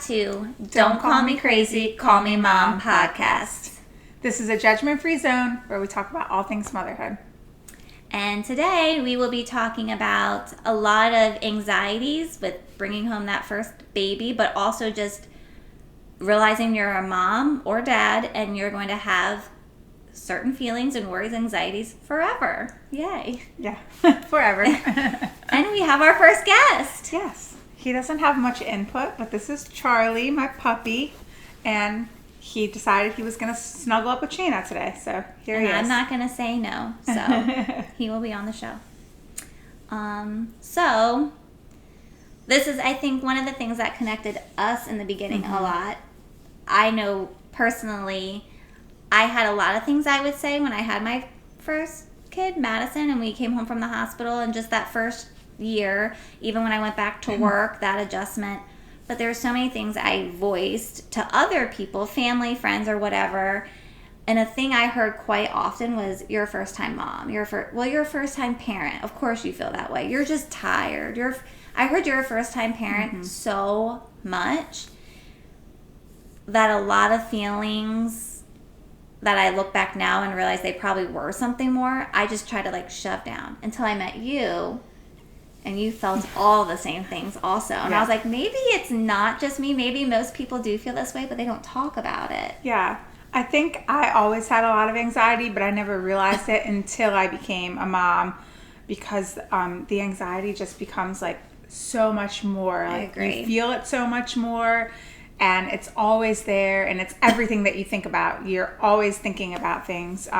to Don't Call Me Crazy, Call Me Mom podcast. This is a judgment-free zone where we talk about all things motherhood. And today we will be talking about a lot of anxieties with bringing home that first baby, but also just realizing you're a mom or dad and you're going to have certain feelings and worries, anxieties forever. Yay. Yeah, forever. And we have our first guest. Yes. He doesn't have much input, but this is Charlie, my puppy, and he decided he was going to snuggle up with Shayna today, so here he is. I'm not going to say no, so he will be on the show. So this is, I think, one of the things that connected us in the beginning a lot. I know personally, I had a lot of things I would say when I had my first kid, Madison, and we came home from the hospital, and just that first year, even when I went back to work, that adjustment. But there were so many things I voiced to other people, family, friends, or whatever. And a thing I heard quite often was, you're a first-time mom. You're a first-time parent. Of course you feel that way. You're just tired. I heard you're a first-time parent so much that a lot of feelings that I look back now and realize they probably were something more, I just try to shove down until I met you. And you felt all the same things also. And I was like, maybe it's not just me. Maybe most people do feel this way, but they don't talk about it. Yeah. I think I always had a lot of anxiety, but I never realized it until I became a mom, because the anxiety just becomes so much more. I agree. You feel it so much more, and it's always there, and it's everything that you think about. You're always thinking about things.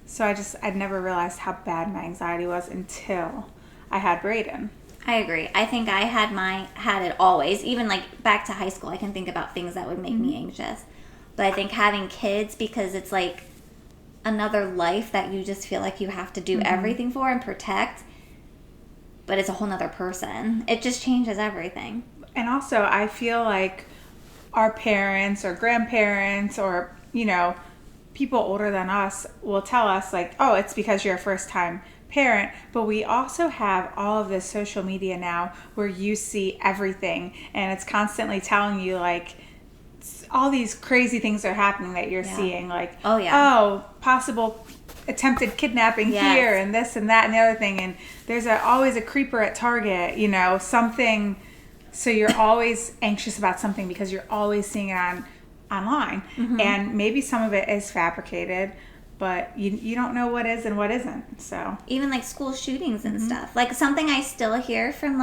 So I'd never realized how bad my anxiety was until I had Brayden. I agree. I think I had it always. Even back to high school, I can think about things that would make me anxious. But I think having kids, because it's another life that you just feel like you have to do everything for and protect, but it's a whole nother person. It just changes everything. And also, I feel like our parents or grandparents or, people older than us will tell us oh, it's because you're a first time parent, but we also have all of this social media now where you see everything, and it's constantly telling you all these crazy things are happening that you're seeing, possible attempted kidnapping here and this and that and the other thing, and there's always a creeper at Target, something. So you're always anxious about something because you're always seeing it online, and maybe some of it is fabricated, but you don't know what is and what isn't. So even school shootings and stuff, something I still hear from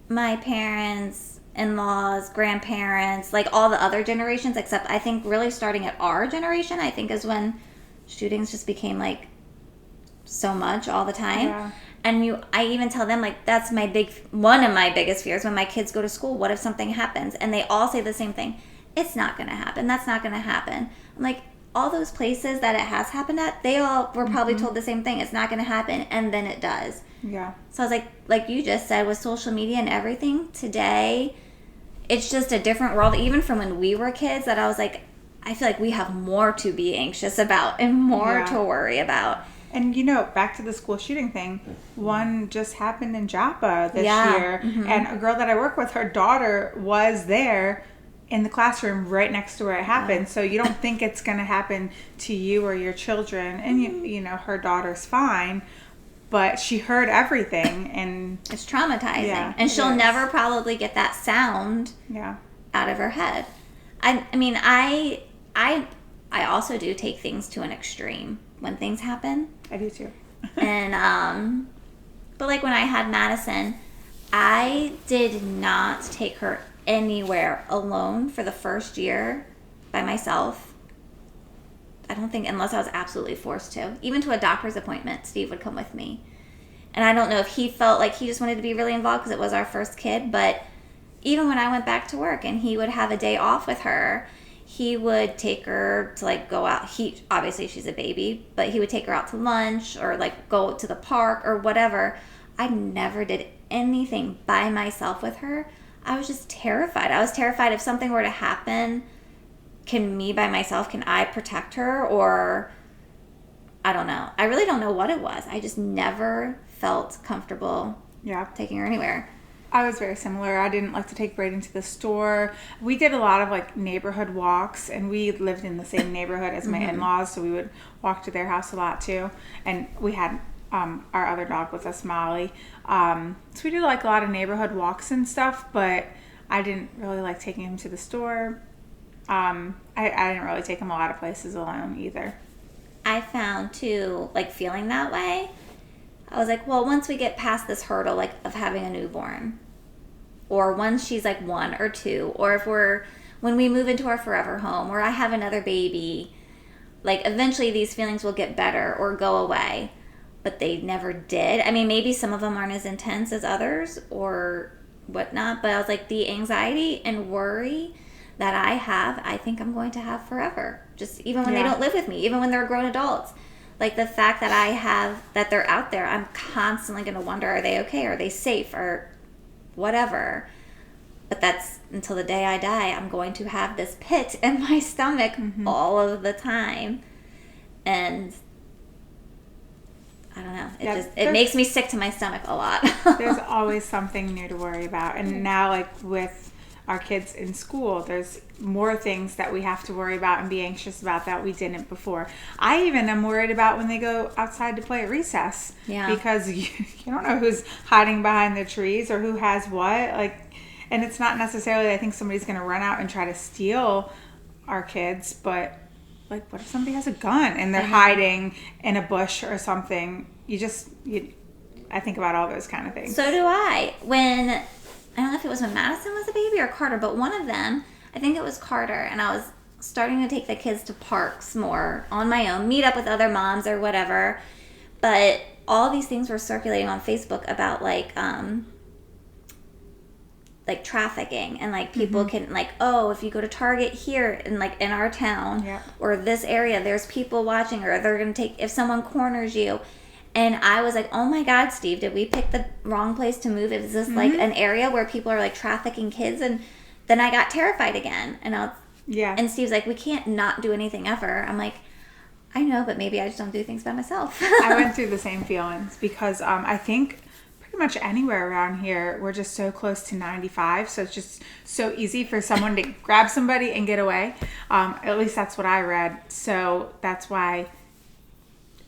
my parents, in-laws, grandparents, all the other generations, except I think really starting at our generation, I think is when shootings just became so much all the time. Yeah. And I even tell them that's one of my biggest fears when my kids go to school. What if something happens? And they all say the same thing. It's not going to happen. That's not going to happen. I'm all those places that it has happened at, they all were probably told the same thing. It's not going to happen. And then it does. Yeah. So I was like you just said, with social media and everything today, it's just a different world, even from when we were kids, that I was I feel like we have more to be anxious about and more to worry about. And back to the school shooting thing, one just happened in Joppa this year, and a girl that I work with, her daughter was there in the classroom right next to where it happened. So you don't think it's going to happen to you or your children, and her daughter's fine, but she heard everything, and it's traumatizing, and she'll never probably get that sound out of her head. I mean, I also do take things to an extreme when things happen. I do too. And but when I had Madison, I did not take her anywhere alone for the first year by myself. I don't think, unless I was absolutely forced to. Even to a doctor's appointment, Steve would come with me. And I don't know if he felt like he just wanted to be really involved because it was our first kid, but even when I went back to work and he would have a day off with her, he would take her to go out. Obviously she's a baby, but he would take her out to lunch or go to the park or whatever. I never did anything by myself with her. I was just terrified. I was terrified if something were to happen, can I protect her? Or I don't know. I really don't know what it was. I just never felt comfortable taking her anywhere. I was very similar. I didn't like to take Braden to the store. We did a lot of like neighborhood walks, and we lived in the same neighborhood as my in-laws, so we would walk to their house a lot too. And we had our other dog with us, Molly. So we did like a lot of neighborhood walks and stuff, but I didn't really like taking him to the store. I didn't really take him a lot of places alone either. I found too, like feeling that way, I was like, well, once we get past this hurdle, like of having a newborn, or once she's like 1 or 2, or when we move into our forever home, or I have another baby, like eventually these feelings will get better or go away. But they never did. I mean, maybe some of them aren't as intense as others or whatnot, but I was like, the anxiety and worry that I have, I think I'm going to have forever. Just even when they don't live with me, even when they're grown adults. Like the fact that I have, that they're out there, I'm constantly going to wonder, are they okay? Are they safe? Or whatever. But that's until the day I die, I'm going to have this pit in my stomach all of the time. And I don't know. It makes me sick to my stomach a lot. There's always something new to worry about. And now, like with our kids in school, there's more things that we have to worry about and be anxious about that we didn't before. I even am worried about when they go outside to play at recess. Yeah. Because you don't know who's hiding behind the trees or who has what. Like, and it's not necessarily, I think somebody's going to run out and try to steal our kids, but like, what if somebody has a gun and they're hiding in a bush or something? I think about all those kind of things. So do I. I don't know if it was when Madison was a baby or Carter, but one of them, I think it was Carter, and I was starting to take the kids to parks more on my own, meet up with other moms or whatever. But all these things were circulating on Facebook about like trafficking, and like people can like, oh, if you go to Target here and like in our town or this area, there's people watching, or they're gonna take, if someone corners you. And I was like, oh my God, Steve, did we pick the wrong place to move? Is this like an area where people are like trafficking kids? And then I got terrified again. And Steve's like, we can't not do anything ever. I'm like, I know, but maybe I just don't do things by myself. I went through the same feelings because I think pretty much anywhere around here, we're just so close to 95. So it's just so easy for someone to grab somebody and get away. At least that's what I read. So that's why,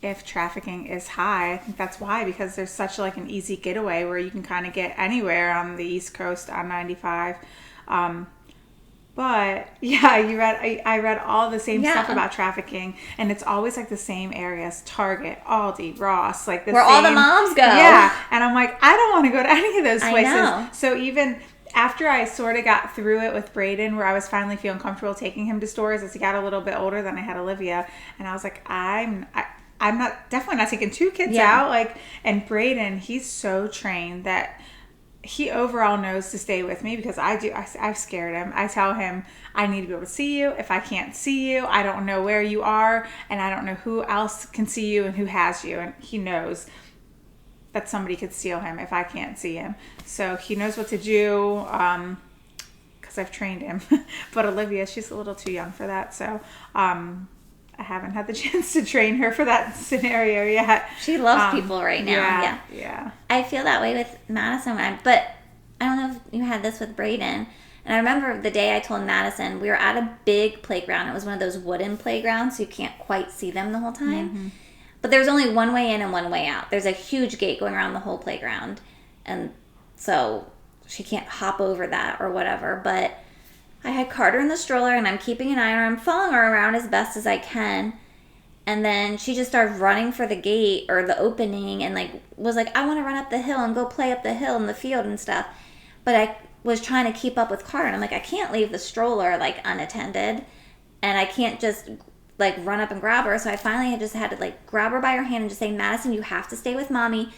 if trafficking is high, I think that's why, because there's such like an easy getaway where you can kind of get anywhere on the East Coast on 95. But yeah, I read all the same stuff about trafficking, and it's always like the same areas: Target, Aldi, Ross, like the where same, all the moms go. Yeah, and I'm like, I don't want to go to any of those places. I know. So even after I sort of got through it with Braden, where I was finally feeling comfortable taking him to stores as he got a little bit older, than I had Olivia, and I was like, I'm definitely not taking 2 kids out. Like, and Braden, he's so trained that he overall knows to stay with me, because I've scared him. I tell him, I need to be able to see you. If I can't see you, I don't know where you are, and I don't know who else can see you and who has you. And he knows that somebody could steal him if I can't see him. So he knows what to do, because I've trained him. But Olivia, she's a little too young for that. So I haven't had the chance to train her for that scenario yet. She loves people right now. Yeah. I feel that way with Madison, but I don't know if you had this with Braden. And I remember the day I told Madison, we were at a big playground. It was one of those wooden playgrounds, so you can't quite see them the whole time. But there's only one way in and one way out. There's a huge gate going around the whole playground. And so she can't hop over that or whatever. But I had Carter in the stroller, and I'm keeping an eye on her. I'm following her around as best as I can. And then she just started running for the gate or the opening, and like was like, I want to run up the hill and go play up the hill in the field and stuff. But I was trying to keep up with Carter, and I'm like, I can't leave the stroller like unattended, and I can't just like run up and grab her. So I finally had to like grab her by her hand and just say, Madison, you have to stay with mommy.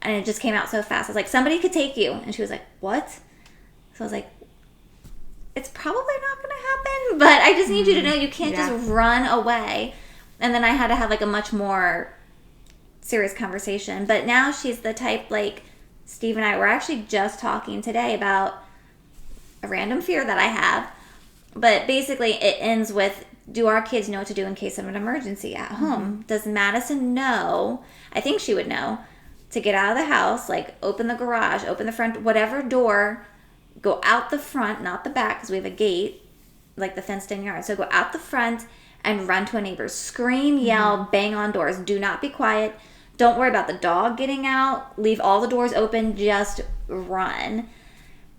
And it just came out so fast. I was like, somebody could take you. And she was like, what? So I was like, it's probably not going to happen, but I just need you to know you can't just run away. And then I had to have like a much more serious conversation. But now she's the type, like Steve and I were actually just talking today about a random fear that I have. But basically it ends with, do our kids know what to do in case of an emergency at home? Does Madison know? I think she would know to get out of the house, like open the garage, open the front, whatever door, go out the front, not the back, because we have a gate, like the fenced in yard. So go out the front and run to a neighbor's. Scream, yell, bang on doors. Do not be quiet. Don't worry about the dog getting out. Leave all the doors open. Just run.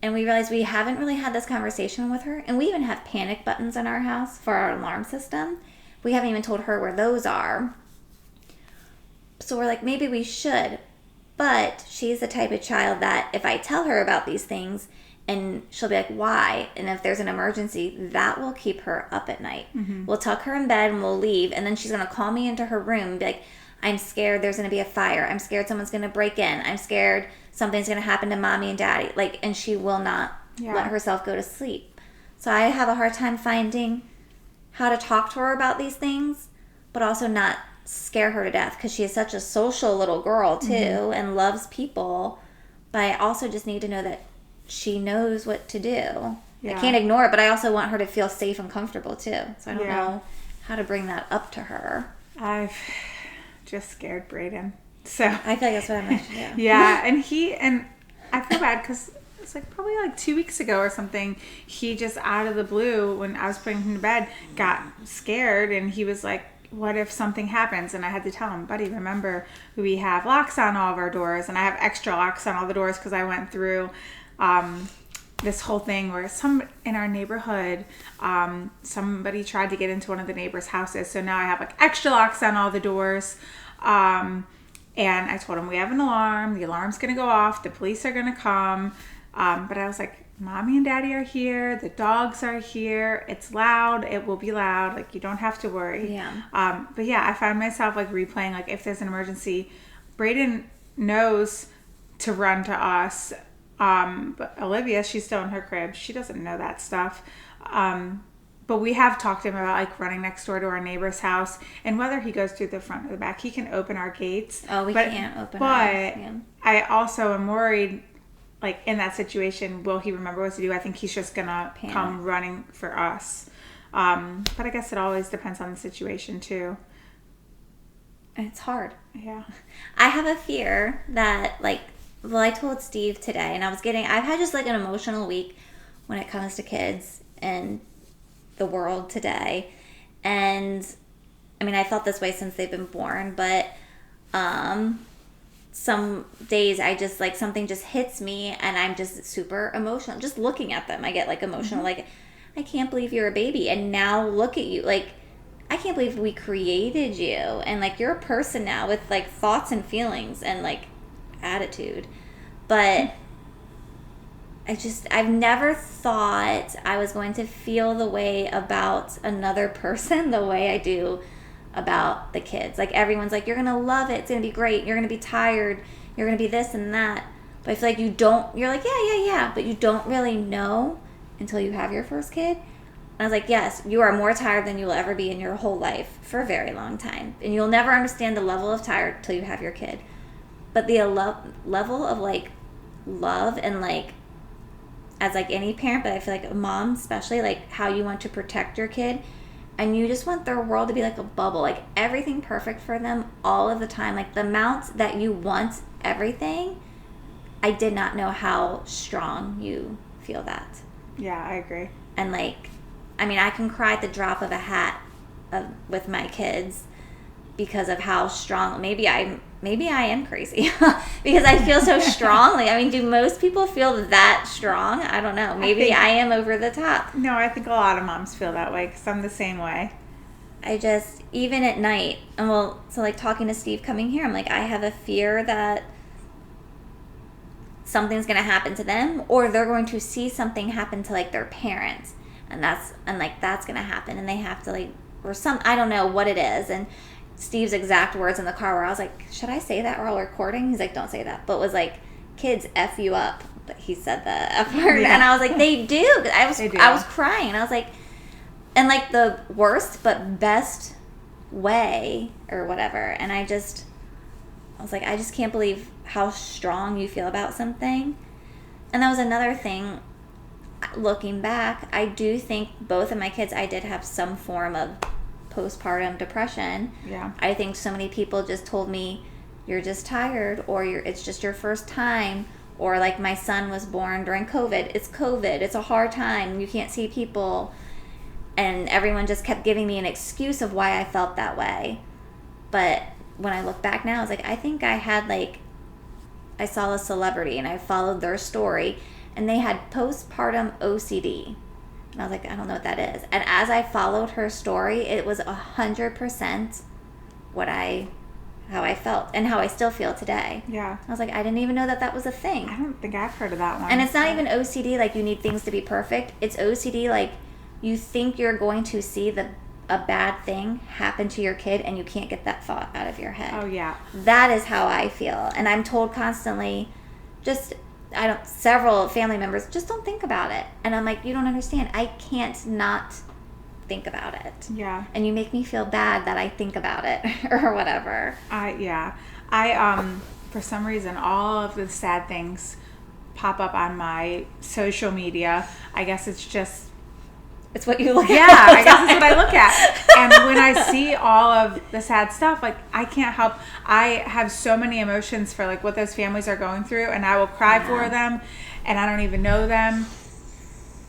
And we realized we haven't really had this conversation with her. And we even have panic buttons in our house for our alarm system. We haven't even told her where those are. So we're like, maybe we should. But she's the type of child that if I tell her about these things, and she'll be like, why? And if there's an emergency, that will keep her up at night. We'll tuck her in bed and we'll leave. And then she's going to call me into her room and be like, I'm scared there's going to be a fire. I'm scared someone's going to break in. I'm scared something's going to happen to mommy and daddy. Like, and she will not let herself go to sleep. So I have a hard time finding how to talk to her about these things, but also not scare her to death, because she is such a social little girl too, and loves people. But I also just need to know that she knows what to do. I can't ignore it, but I also want her to feel safe and comfortable too. So I don't know how to bring that up to her. I've just scared Brayden. So I feel like that's what I'm going to do. Yeah, and I feel bad because it's like probably like 2 weeks ago or something, he just out of the blue, when I was putting him to bed, got scared, and he was like, what if something happens? And I had to tell him, buddy, remember, we have locks on all of our doors, and I have extra locks on all the doors because I went through this whole thing where in our neighborhood, somebody tried to get into one of the neighbors' houses. So now I have like extra locks on all the doors. And I told him, we have an alarm. The alarm's going to go off. The police are going to come. But I was like, mommy and daddy are here. The dogs are here. It's loud. It will be loud. Like, you don't have to worry. Yeah. But yeah, I found myself like replaying, like, if there's an emergency, Brayden knows to run to us. But Olivia, she's still in her crib. She doesn't know that stuff. But we have talked to him about like running next door to our neighbor's house, and whether he goes through the front or the back, he can open our gates. Oh, we can't open ours. But I also am worried, like, in that situation, will he remember what to do? I think he's just gonna come running for us. But I guess it always depends on the situation too. It's hard. Yeah. I have a fear that, like, well, I told Steve today, and I've had just like an emotional week when it comes to kids and the world today. And I mean, I felt this way since they've been born, but some days I just like something just hits me and I'm just super emotional. Just looking at them, I get like emotional. Like, I can't believe you're a baby, and now look at you. Like, I can't believe we created you, and like you're a person now with like thoughts and feelings and like attitude. But I've never thought I was going to feel the way about another person the way I do about the kids. Like, everyone's like, you're gonna love it, it's gonna be great, you're gonna be tired, you're gonna be this and that. But I feel like you're like, yeah, but you don't really know until you have your first kid. And I was like, yes, you are more tired than you will ever be in your whole life for a very long time, and you'll never understand the level of tired until you have your kid. But the level of like love and like, as like any parent, but I feel like a mom especially, like how you want to protect your kid, and you just want their world to be like a bubble, like everything perfect for them all of the time, like the amount that you want everything. I did not know how strong you feel that. Yeah, I agree. And like, I mean, I can cry at the drop of a hat with my kids because of how strong. Maybe I am crazy because I feel so strongly. I mean, do most people feel that strong? I don't know. Maybe I am over the top. No, I think a lot of moms feel that way because I'm the same way. I just, even at night, and so like talking to Steve coming here, I'm like, I have a fear that something's going to happen to them, or they're going to see something happen to like their parents, and that's going to happen, and they have to like, or I don't know what it is. And Steve's exact words in the car where I was like, should I say that while recording? He's like, don't say that. But it was like, kids F you up. But he said the F word. Yeah. And I was like, they do. I was crying. I was like, in like the worst but best way or whatever. And I was like, I just can't believe how strong you feel about something. And that was another thing. Looking back, I do think both of my kids, I did have some form of postpartum depression. Yeah. I think so many people just told me, you're just tired, or it's just your first time, or like my son was born during COVID. It's COVID. It's a hard time. You can't see people. And everyone just kept giving me an excuse of why I felt that way. But when I look back now, I was like, I think I had like, I saw a celebrity and I followed their story, and they had postpartum OCD. And I was like, I don't know what that is. And as I followed her story, it was 100% how I felt and how I still feel today. Yeah. I was like, I didn't even know that was a thing. I don't think I've heard of that one. And it's not even OCD like you need things to be perfect. It's OCD like you think you're going to see a bad thing happen to your kid and you can't get that thought out of your head. Oh, yeah. That is how I feel. And I'm told constantly, several family members, just don't think about it. And I'm like, you don't understand. I can't not think about it. Yeah. And you make me feel bad that I think about it or whatever. I for some reason, all of the sad things pop up on my social media. I guess it's what you look at. Yeah, I guess it's what I look at. And when I see all of the sad stuff, like, I can't help. I have so many emotions for, like, what those families are going through, and I will cry for them, and I don't even know them.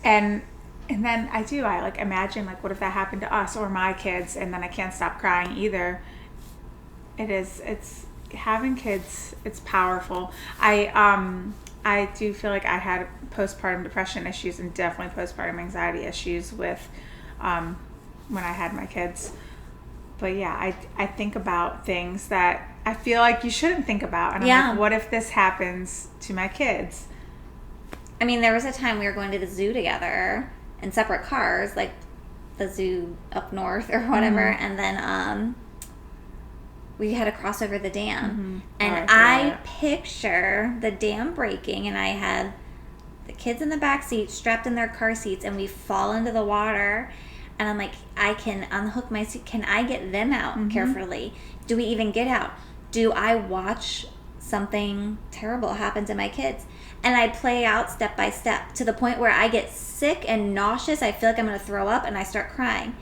And then I like, imagine, like, what if that happened to us or my kids, and then I can't stop crying either. It's having kids, it's powerful. I do feel like I had postpartum depression issues and definitely postpartum anxiety issues with when I had my kids. But yeah, I think about things that I feel like you shouldn't think about. And I'm like, what if this happens to my kids? I mean, there was a time we were going to the zoo together in separate cars, like the zoo up north or whatever, and then we had to cross over the dam. And I picture the dam breaking, and I had the kids in the back seat strapped in their car seats, and we fall into the water. And I'm like, I can unhook my seat. Can I get them out carefully? Do we even get out? Do I watch something terrible happen to my kids? And I play out step by step to the point where I get sick and nauseous. I feel like I'm going to throw up, and I start crying.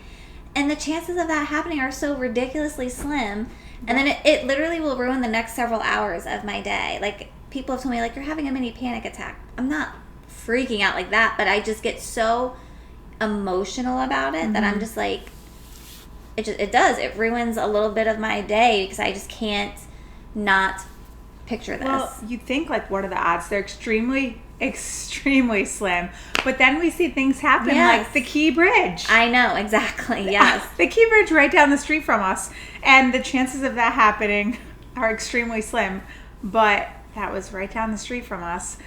And the chances of that happening are so ridiculously slim. And then it literally will ruin the next several hours of my day. Like, people have told me, like, you're having a mini panic attack. I'm not freaking out like that, but I just get so emotional about it that I'm just like, it ruins a little bit of my day because I just can't not picture this. Well, you'd think, like, what are the odds? They're extremely, extremely slim. But then we see things happen, like the Key Bridge. I know, exactly, yes. The Key Bridge right down the street from us. And the chances of that happening are extremely slim. But that was right down the street from us.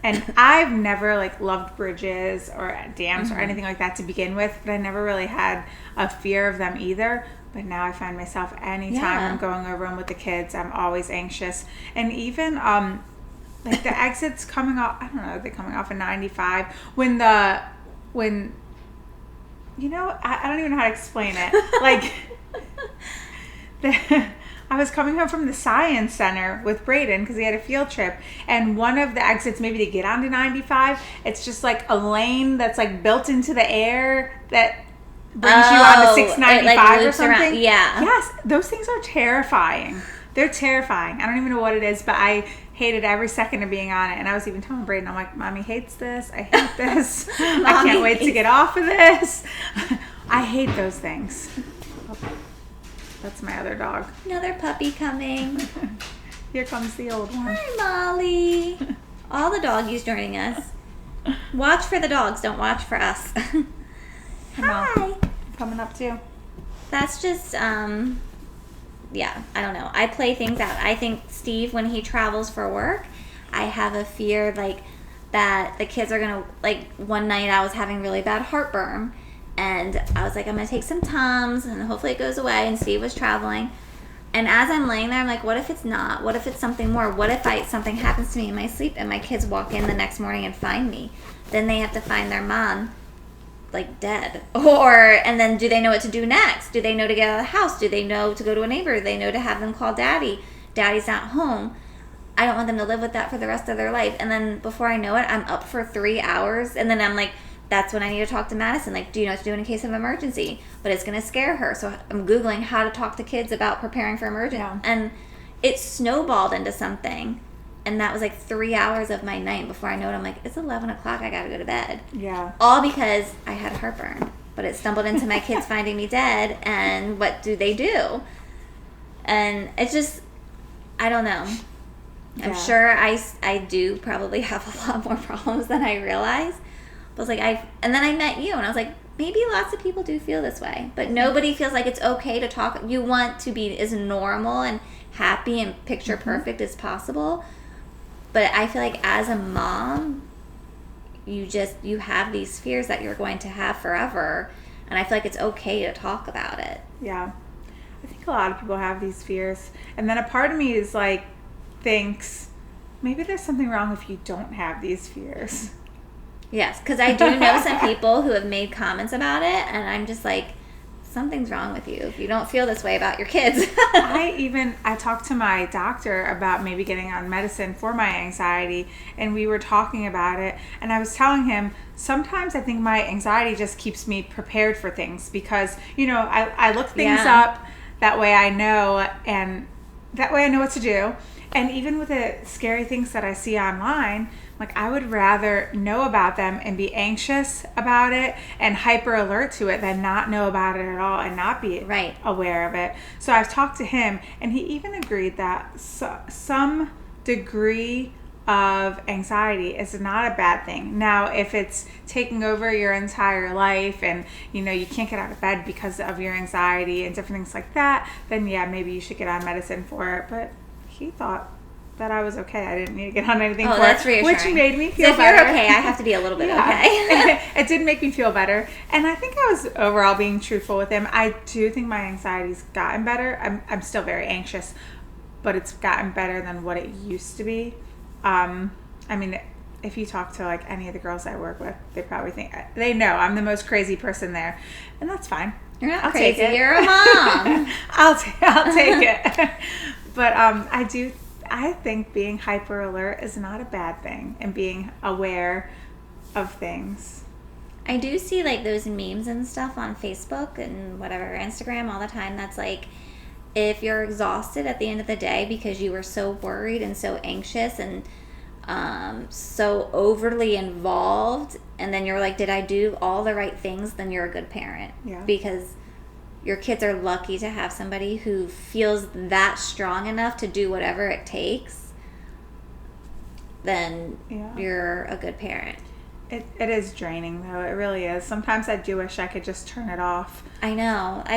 And I've never, like, loved bridges or dams or anything like that to begin with. But I never really had a fear of them either. But now I find myself anytime I'm going over them with the kids, I'm always anxious. And even, like, the exits coming off, I don't know, they're coming off of 95. When you know, I don't even know how to explain it. Like, I was coming home from the science center with Brayden because he had a field trip, and one of the exits, maybe to get onto 95, it's just like a lane that's like built into the air that brings you onto 695 or something. Around. Yeah. Yes, those things are terrifying. They're terrifying. I don't even know what it is, but I hated every second of being on it. And I was even telling Brayden, I'm like, Mommy hates this. I hate this. I can't wait to get off of this. I hate those things. That's my other dog. Another puppy coming. Here comes the old one. Hi, Molly. All the doggies joining us. Watch for the dogs. Don't watch for us. Hi. Coming up too. That's just, yeah, I don't know. I play things out. I think Steve, when he travels for work, I have a fear, like, that the kids are going to, like, one night I was having really bad heartburn. And I was like, I'm going to take some Tums, and hopefully it goes away. And Steve was traveling. And as I'm laying there, I'm like, what if it's not? What if it's something more? What if something happens to me in my sleep and my kids walk in the next morning and find me? Then they have to find their mom, like, dead. And then do they know what to do next? Do they know to get out of the house? Do they know to go to a neighbor? Do they know to have them call daddy? Daddy's not home. I don't want them to live with that for the rest of their life. And then before I know it, I'm up for 3 hours. And then I'm like, that's when I need to talk to Madison. Like, do you know what to do in case of emergency? But it's going to scare her. So I'm Googling how to talk to kids about preparing for emergency. Yeah. And it snowballed into something. And that was like 3 hours of my night. Before I know it, I'm like, it's 11 o'clock. I got to go to bed. Yeah. All because I had heartburn. But it stumbled into my kids finding me dead. And what do they do? And it's just, I don't know. I'm sure I do probably have a lot more problems than I realize. But I was like, and then I met you. And I was like, maybe lots of people do feel this way. But nobody feels like it's okay to talk. You want to be as normal and happy and picture perfect as possible. But I feel like as a mom, you have these fears that you're going to have forever. And I feel like it's okay to talk about it. Yeah. I think a lot of people have these fears. And then a part of me is like, thinks, maybe there's something wrong if you don't have these fears. Yes, because I do know some people who have made comments about it. And I'm just like, something's wrong with you if you don't feel this way about your kids. I talked to my doctor about maybe getting on medicine for my anxiety, and we were talking about it, and I was telling him sometimes I think my anxiety just keeps me prepared for things because, I look things up, that way I know, and that way I know what to do. And even with the scary things that I see online, like I would rather know about them and be anxious about it and hyper alert to it than not know about it at all and not be aware of it. So I've talked to him, and he even agreed that some degree of anxiety is not a bad thing. Now, if it's taking over your entire life and, you can't get out of bed because of your anxiety and different things like that, then yeah, maybe you should get on medicine for it. But he thought that I was okay. I didn't need to get on anything for that's it, reassuring. which made me feel so if better. You're okay, I have to be a little bit okay. It did make me feel better. And I think I was overall being truthful with him. I do think my anxiety's gotten better. I'm still very anxious, but it's gotten better than what it used to be. If you talk to like any of the girls I work with, they probably think, they know I'm the most crazy person there. And that's fine. You're not I'll crazy. take it. You're a mom. I'll take it. But I think being hyper alert is not a bad thing, and being aware of things. I do see like those memes and stuff on Facebook and whatever, Instagram all the time. That's like, if you're exhausted at the end of the day because you were so worried and so anxious and so overly involved, and then you're like, did I do all the right things? Then you're a good parent. Yeah. Because your kids are lucky to have somebody who feels that strong enough to do whatever it takes. Then you're a good parent. It is draining, though. It really is. Sometimes I do wish I could just turn it off. I know. I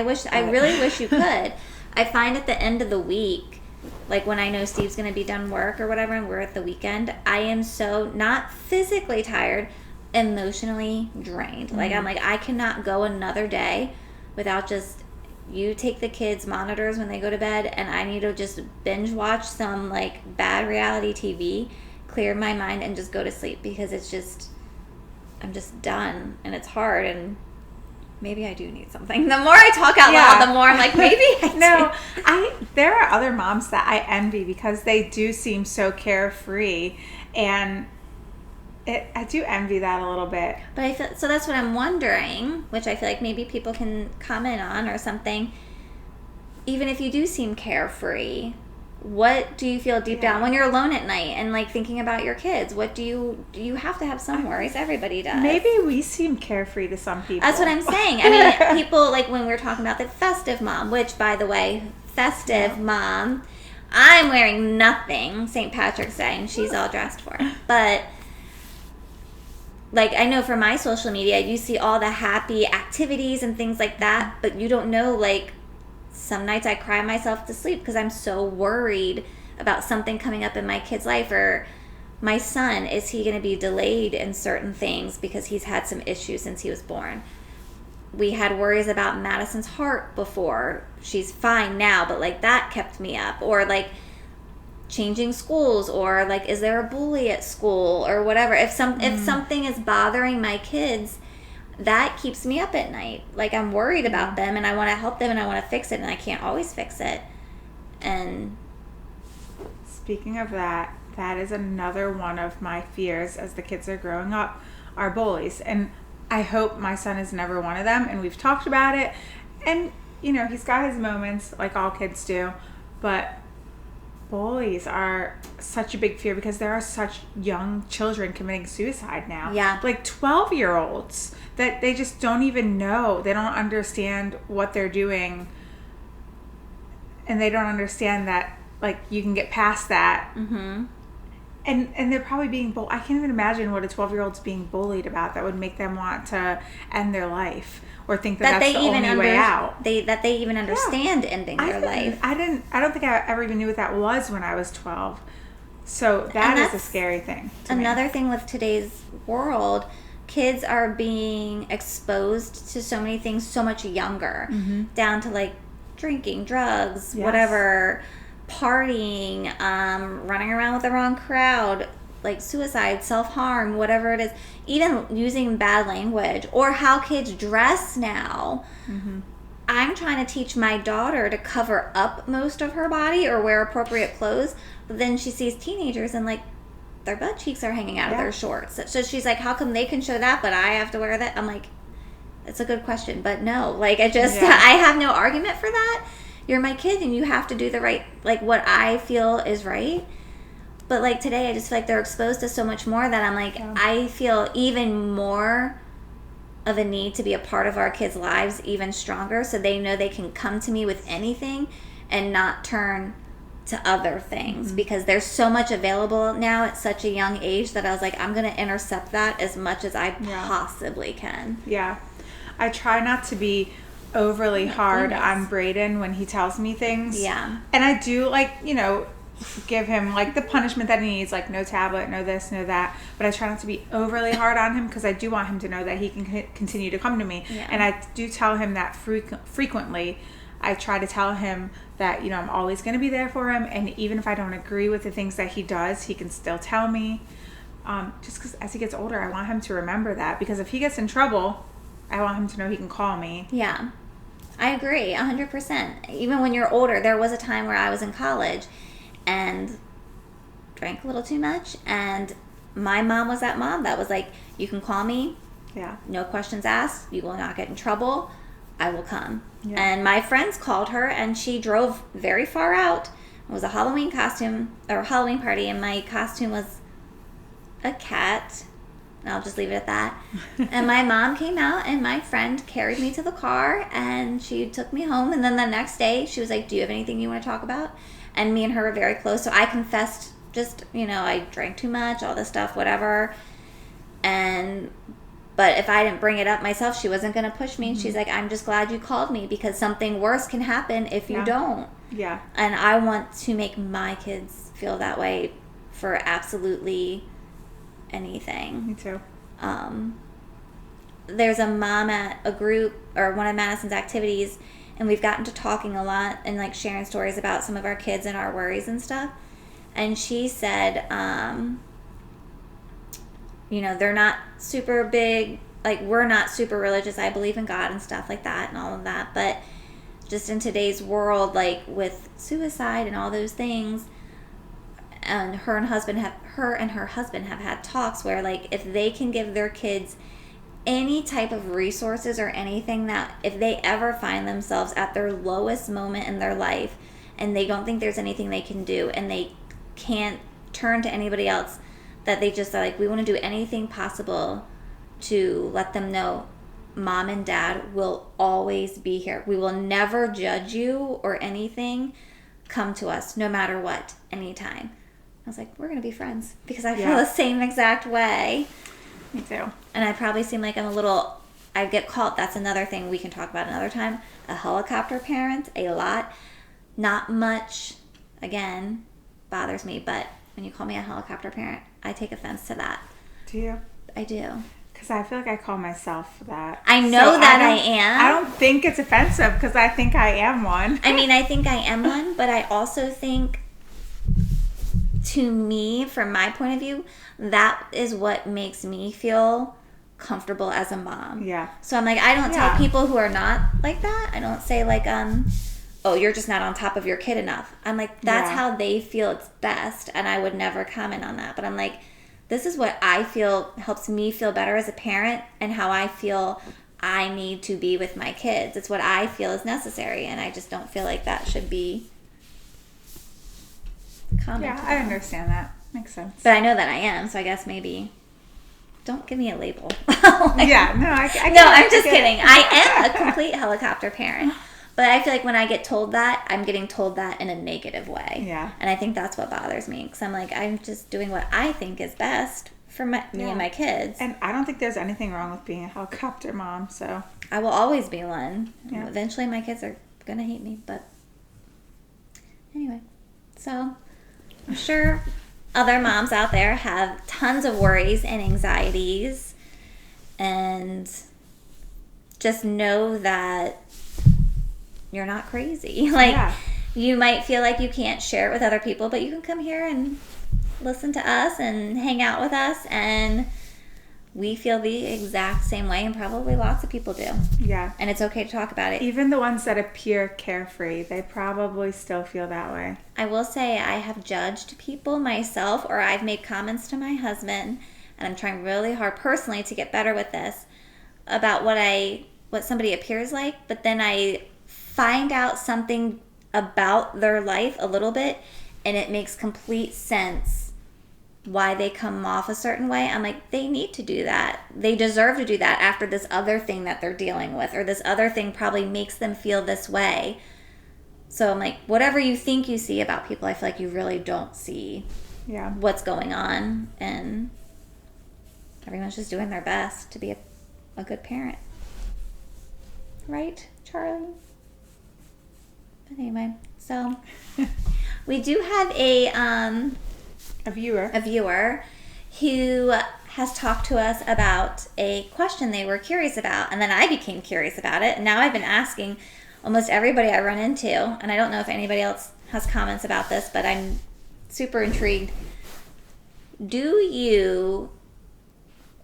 really wish you could. I find at the end of the week, like when I know Steve's going to be done work or whatever and we're at the weekend, I am so not physically tired, emotionally drained. Like I'm like, I cannot go another day without just, you take the kids' monitors when they go to bed, and I need to just binge watch some like bad reality TV, clear my mind, and just go to sleep, because it's just, I'm just done, and it's hard, and maybe I do need something. The more I talk out loud, the more I'm like, maybe I do. There are other moms that I envy because they do seem so carefree, and I do envy that a little bit. But I feel, so that's what I'm wondering, which I feel like maybe people can comment on or something. Even if you do seem carefree, what do you feel deep down when you're alone at night and like thinking about your kids? What do you have to have some worries? Everybody does. Maybe we seem carefree to some people. That's what I'm saying. I mean, people, like when we were talking about the festive mom, which, by the way, festive mom, I'm wearing nothing St. Patrick's Day, and she's all dressed for it. But like, I know for my social media, you see all the happy activities and things like that, but you don't know, like, some nights I cry myself to sleep because I'm so worried about something coming up in my kid's life, or my son, is he going to be delayed in certain things because he's had some issues since he was born. We had worries about Madison's heart before. She's fine now, but like that kept me up. Or like changing schools, or like, is there a bully at school, or whatever. If something is bothering my kids, that keeps me up at night. Like, I'm worried about them, and I want to help them, and I want to fix it, and I can't always fix it. And speaking of that, that is another one of my fears as the kids are growing up, are bullies. And I hope my son is never one of them, and we've talked about it. And, you know, he's got his moments, like all kids do, but bullies are such a big fear because there are such young children committing suicide now. Yeah. Like 12-year-olds that they just don't even know. They don't understand what they're doing. And they don't understand that, like, you can get past that. Mm-hmm. And they're probably being I can't even imagine what a 12-year-old's being bullied about that would make them want to end their life or think that that's the only way out. That they even understand ending their life. I don't think I ever even knew what that was when I was 12. So that is a scary thing to me. Another thing with today's world, kids are being exposed to so many things so much younger, down to like drinking, drugs, whatever, partying, running around with the wrong crowd, like suicide, self-harm, whatever it is, even using bad language, or how kids dress now. I'm trying to teach my daughter to cover up most of her body or wear appropriate clothes, but then she sees teenagers and like their butt cheeks are hanging out of their shorts. So she's like, how come they can show that but I have to wear that? I'm like, it's a good question, but no, like I have no argument for that. You're my kid and you have to do the right, like what I feel is right. But like today, I just feel like they're exposed to so much more that I'm like, I feel even more of a need to be a part of our kids' lives even stronger, so they know they can come to me with anything and not turn to other things, because there's so much available now at such a young age that I was like, I'm going to intercept that as much as I possibly can. Yeah. I try not to be overly hard on Brayden when he tells me things. Yeah. And I do, like, you know, give him like the punishment that he needs, like no tablet, no this, no that, but I try not to be overly hard on him because I do want him to know that he can continue to come to me. And I do tell him that frequently. I try to tell him that, you know, I'm always going to be there for him, and even if I don't agree with the things that he does, he can still tell me, just because as he gets older I want him to remember that, because if he gets in trouble I want him to know he can call me. Yeah, I agree 100%. Even when you're older, there was a time where I was in college and drank a little too much, and my mom was that mom that was like, you can call me, no questions asked, you will not get in trouble, I will come. And my friends called her and she drove very far out. It was a Halloween costume or Halloween party, and my costume was a cat, and I'll just leave it at that. And my mom came out and my friend carried me to the car and she took me home, and then the next day she was like, do you have anything you want to talk about? And me and her were very close, so I confessed, just, you know, I drank too much, all this stuff, whatever. But if I didn't bring it up myself, she wasn't going to push me. And she's like, I'm just glad you called me, because something worse can happen if you don't. Yeah. And I want to make my kids feel that way for absolutely anything. Me too. There's a mom at a group or one of Madison's activities, and we've gotten to talking a lot and like sharing stories about some of our kids and our worries and stuff. And she said, you know, they're not super big, like we're not super religious. I believe in God and stuff like that and all of that. But just in today's world, like with suicide and all those things, and her and her husband have had talks where like if they can give their kids any type of resources or anything, that if they ever find themselves at their lowest moment in their life and they don't think there's anything they can do and they can't turn to anybody else, that they just are like, we want to do anything possible to let them know mom and dad will always be here. We will never judge you or anything. Come to us no matter what, anytime. I was like, we're going to be friends, because I feel the same exact way. Me too. And I probably seem like I get called, that's another thing we can talk about another time, a helicopter parent, a lot. Not much, again, bothers me, but when you call me a helicopter parent, I take offense to that. Do you? I do. Because I feel like I call myself that. I know that I am. I don't think it's offensive, because I think I am one. I mean, I think I am one, but I also think, to me, from my point of view, that is what makes me feel comfortable as a mom. Yeah. So I'm like, I don't tell people who are not like that. I don't say like, oh, you're just not on top of your kid enough. I'm like, that's how they feel it's best, and I would never comment on that. But I'm like, this is what I feel helps me feel better as a parent, and how I feel I need to be with my kids. It's what I feel is necessary, and I just don't feel like that should be comment. Yeah, I understand that. Makes sense. But I know that I am, so I guess maybe don't give me a label. Yeah, no, I no, I'm just kidding. I am a complete helicopter parent. But I feel like when I get told that, I'm getting told that in a negative way. Yeah. And I think that's what bothers me. Because I'm like, I'm just doing what I think is best for me and my kids. And I don't think there's anything wrong with being a helicopter mom, so. I will always be one. Yeah. Eventually my kids are going to hate me. But anyway. So I'm sure other moms out there have tons of worries and anxieties. And just know that you're not crazy. You might feel like you can't share it with other people, but you can come here and listen to us and hang out with us, and we feel the exact same way, and probably lots of people do. Yeah. And it's okay to talk about it. Even the ones that appear carefree, they probably still feel that way. I will say I have judged people myself, or I've made comments to my husband, and I'm trying really hard personally to get better with this, about what somebody appears like, but then I find out something about their life a little bit, and it makes complete sense why they come off a certain way. I'm like, they need to do that. They deserve to do that after this other thing that they're dealing with, or this other thing probably makes them feel this way. So I'm like, whatever you think you see about people, I feel like you really don't see what's going on, and everyone's just doing their best to be a good parent. Right, Charlie? But anyway, so we do have a viewer who has talked to us about a question they were curious about, and then I became curious about it, and now I've been asking almost everybody I run into, and I don't know if anybody else has comments about this, but I'm super intrigued. Do you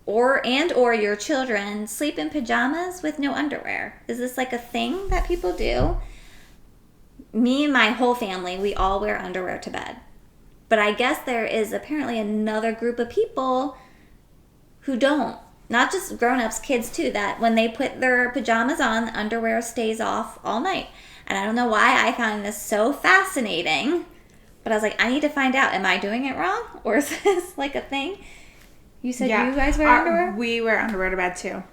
or your children sleep in pajamas with no underwear? Is this like a thing that people do? Me and my whole family, we all wear underwear to bed. But I guess there is apparently another group of people who don't. Not just grown-ups, kids too, that when they put their pajamas on, the underwear stays off all night. And I don't know why I found this so fascinating, but I was like, I need to find out. Am I doing it wrong? Or is this like a thing? You said you guys wear underwear? We wear underwear to bed too.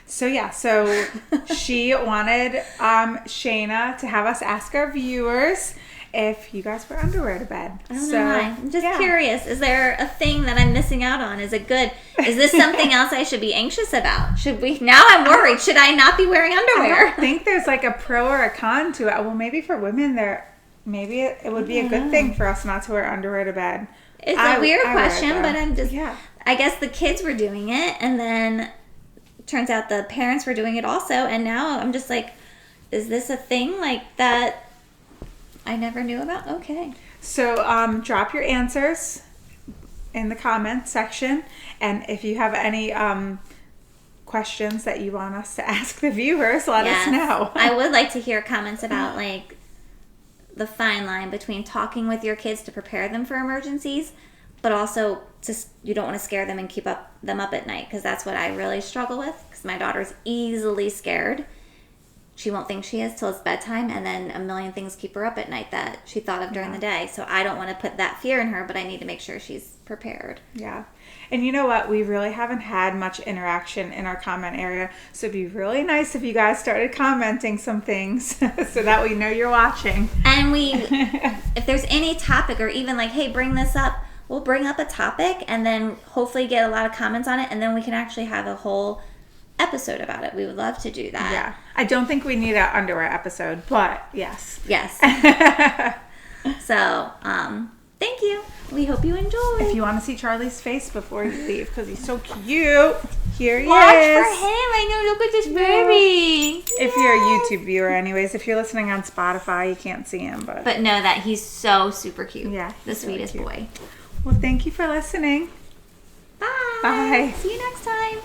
So she wanted Shayna to have us ask our viewers if you guys wear underwear to bed. I don't know why. I'm just curious. Is there a thing that I'm missing out on? Is it good? Is this something else I should be anxious about? Now I'm worried. Should I not be wearing underwear? I don't think there's like a pro or a con to it. Well, maybe for women maybe it would be a good thing for us not to wear underwear to bed. It's a weird question, but I'm just... Yeah. I guess the kids were doing it, and then turns out the parents were doing it also, and now I'm just like, is this a thing like that I never knew about? Okay. So drop your answers in the comments section, and if you have any questions that you want us to ask the viewers, let us know. I would like to hear comments about like the fine line between talking with your kids to prepare them for emergencies, but also you don't want to scare them and keep them up at night, because that's what I really struggle with, because my daughter's easily scared. She won't think she is till it's bedtime, and then a million things keep her up at night that she thought of during the day. So I don't want to put that fear in her, but I need to make sure she's prepared. Yeah. And you know what? We really haven't had much interaction in our comment area, so it'd be really nice if you guys started commenting some things so that we know you're watching. And if there's any topic, or even like, hey, bring this up, we'll bring up a topic and then hopefully get a lot of comments on it, and then we can actually have a whole episode about it. We would love to do that. Yeah. I don't think we need an underwear episode, but yes. Yes. So, thank you. We hope you enjoy. If you want to see Charlie's face before you leave, because he's so cute, here he Watch is. for him. I know. Look at this baby. If you're a YouTube viewer, anyways. If you're listening on Spotify, you can't see him, but know that he's so super cute. Yeah, the sweetest boy. Well, thank you for listening. Bye. Bye. See you next time.